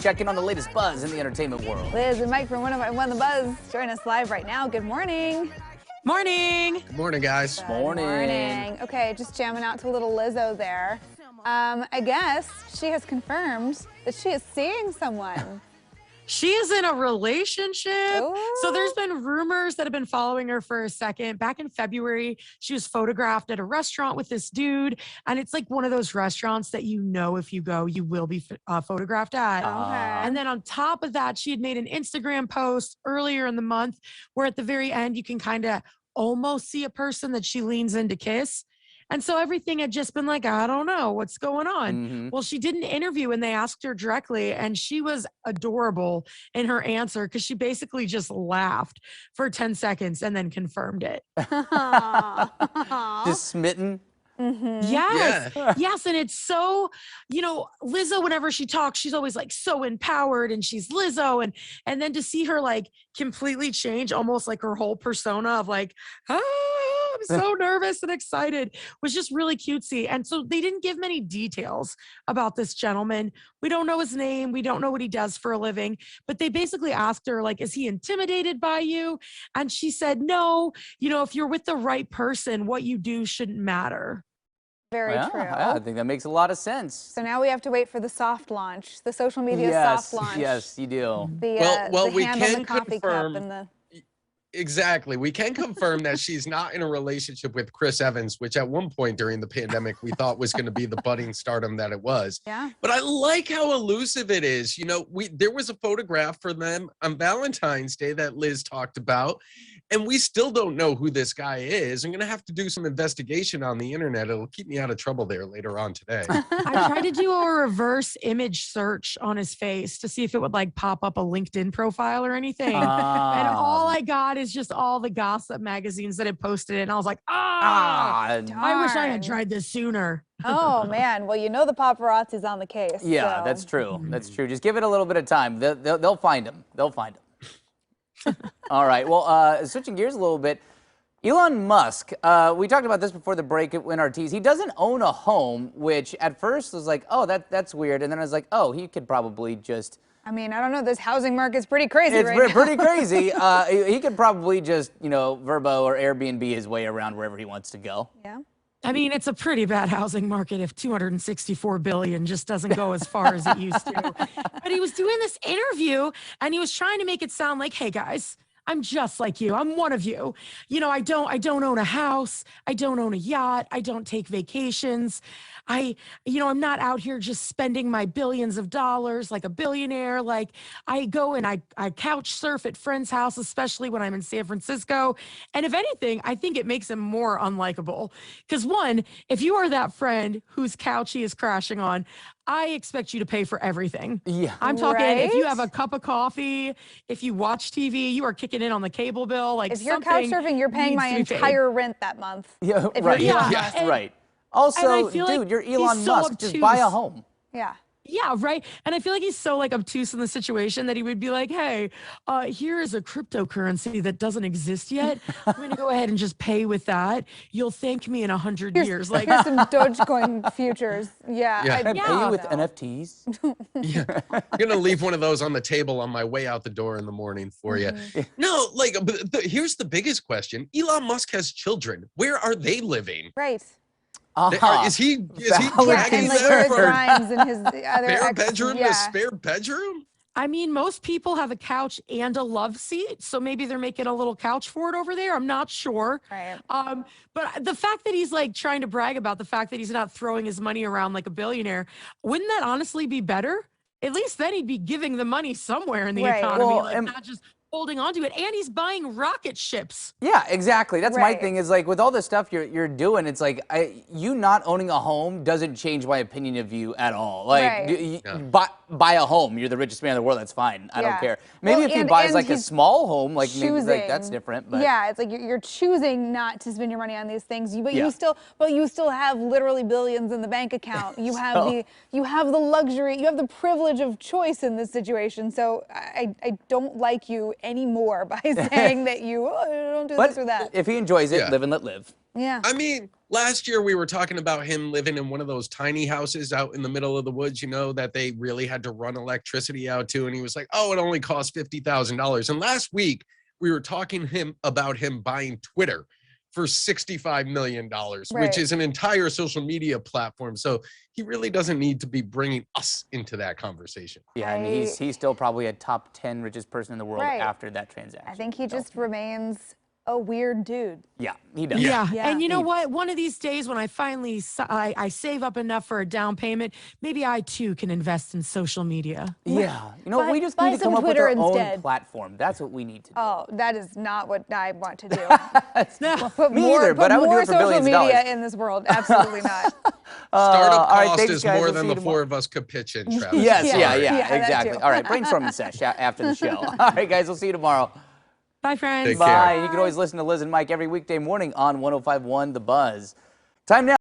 check in on the latest buzz in the entertainment world. Liz and Mike from One the Buzz join us live right now. Good morning. Morning. Good morning, guys. Morning. Okay, just jamming out to a little Lizzo there. I guess she has confirmed that she is seeing someone. She is in a relationship. Ooh. So there's been rumors that have been following her for a second. Back in February, she was photographed at a restaurant with this dude. And it's like one of those restaurants that you know if you go, you will be photographed at. Okay. And then on top of that, she had made an Instagram post earlier in the month where at the very end, you can kind of almost see a person that she leans in to kiss. And so everything had just been like, I don't know what's going on. Mm-hmm. Well, she did an interview and they asked her directly, and she was adorable in her answer because she basically just laughed for 10 seconds and then confirmed it. Just smitten. Mm-hmm. Yes. Yeah. Yes. And it's so, Lizzo, whenever she talks, she's always like so empowered and she's Lizzo. And then to see her like completely change almost like her whole persona of like, I'm so nervous and excited was just really cutesy. And so they didn't give many details about this gentleman. We don't know his name. We don't know what he does for a living, but they basically asked her like, is he intimidated by you? And she said, no, if you're with the right person, what you do shouldn't matter. Very true. Yeah, I think that makes a lot of sense. So now we have to wait for the soft launch, the social media soft launch. Yes, you do. The, Well, the we hand on can the coffee confirm. cup and the... Exactly. We can confirm that she's not in a relationship with Chris Evans, which at one point during the pandemic we thought was going to be the budding stardom that it was. Yeah. But I like how elusive it is. There was a photograph for them on Valentine's Day that Liz talked about, and we still don't know who this guy is. I'm going to have to do some investigation on the internet. It'll keep me out of trouble there later on today. I tried to do a reverse image search on his face to see if it would like pop up a LinkedIn profile or anything. And all I got is just all the gossip magazines that had posted it. And I was like, I wish I had tried this sooner. Oh, man. Well, the paparazzi's on the case. Yeah, so. that's true. That's true. Just give it a little bit of time. They'll find him. They'll find him. All right. Well, switching gears a little bit, Elon Musk, we talked about this before the break in our tease. He doesn't own a home, which at first was like, oh, that's weird. And then I was like, oh, he could probably just... I mean, I don't know. This housing market's pretty crazy It's right now. pretty crazy. He could probably just, Verbo or Airbnb his way around wherever he wants to go. Yeah. I mean, it's a pretty bad housing market if $264 billion just doesn't go as far as it used to. But he was doing this interview and he was trying to make it sound like, hey guys, I'm just like you. I'm one of you. I don't own a house. I don't own a yacht. I don't take vacations. I'm not out here just spending my billions of dollars like a billionaire. Like I go and I couch surf at friends' house, especially when I'm in San Francisco. And if anything, I think it makes him more unlikable. Because one, if you are that friend whose couch he is crashing on, I expect you to pay for everything. Yeah. I'm talking if you have Right? a cup of coffee, if you watch TV, you are kicking in on the cable bill. Like If you're couch surfing, you're paying my entire rent that month. Yeah, If right. you're Elon Yeah, Musk. right. And Also, I feel like dude, you're he's Elon so Musk. Just buy a obtuse. home. Yeah. Yeah, right. And I feel like he's so like obtuse in the situation that he would be like, hey, here is a cryptocurrency that doesn't exist yet. I'm going to go ahead and just pay with that. You'll thank me in 100 years. Like, Here's some Dogecoin futures. Yeah. Yeah. Can I pay you with no. NFTs? Yeah. I'm going to leave one of those on the table on my way out the door in the morning for you. No, here's the biggest question. Elon Musk has children. Where are they living? Right. Is he Yeah, dragging and like them where's from Grimes and his other spare ex, bedroom yeah. to spare bedroom? I mean, most people have a couch and a love seat, so maybe they're making a little couch for it over there. I'm not sure. Right. But the fact that he's like trying to brag about the fact that he's not throwing his money around like a billionaire, wouldn't that honestly be better? At least then he'd be giving the money somewhere in the Right. economy, Well, like not just holding on to it. And he's buying rocket ships. Yeah, exactly. That's my Right. thing is like with all the stuff you're doing, it's like you not owning a home doesn't change my opinion of you at all. Like Right. buy a home. You're the richest man in the world. That's fine. I don't Yeah. care. Maybe Well, if he and buys like a he's small home, like maybe like choosing. that's different. But yeah, it's like you're choosing not to spend your money on these things. But Yeah. you still have literally billions in the bank account. You have the luxury, you have the privilege of choice in this situation. So I don't like you anymore by saying that you don't do but this or that. if he enjoys it, Yeah. live and let live. Yeah. I mean, last year we were talking about him living in one of those tiny houses out in the middle of the woods, you know, that they really had to run electricity out to. And he was like, oh, it only cost $50,000. And last week we were talking about him buying Twitter for $65 million, which is an entire social media platform. So he really doesn't need to be bringing us into that conversation. Yeah, and he's still probably a top 10 richest person in the world after that transaction. I think he just remains a weird dude. Yeah, he does. Yeah. And you know what? One of these days when I finally I save up enough for a down payment, maybe I too can invest in social media. Yeah. You know, we just buy need to some come up Twitter with our instead. own platform. That's what we need to do. Oh, that is not what I want to do. Put Me more, either, but put I would do more it for social billions of media dollars. in this world. Absolutely not. Startup all right, cost thanks, is guys. more We'll than see you the tomorrow. four of us could pitch in, Travis. Yes, Yeah, yeah, that exactly. too. All right, brainstorming sesh after the show. All right, guys, we'll see you tomorrow. Bye, friends. Take care. Bye. You can always listen to Liz and Mike every weekday morning on 105.1 The Buzz. Time now.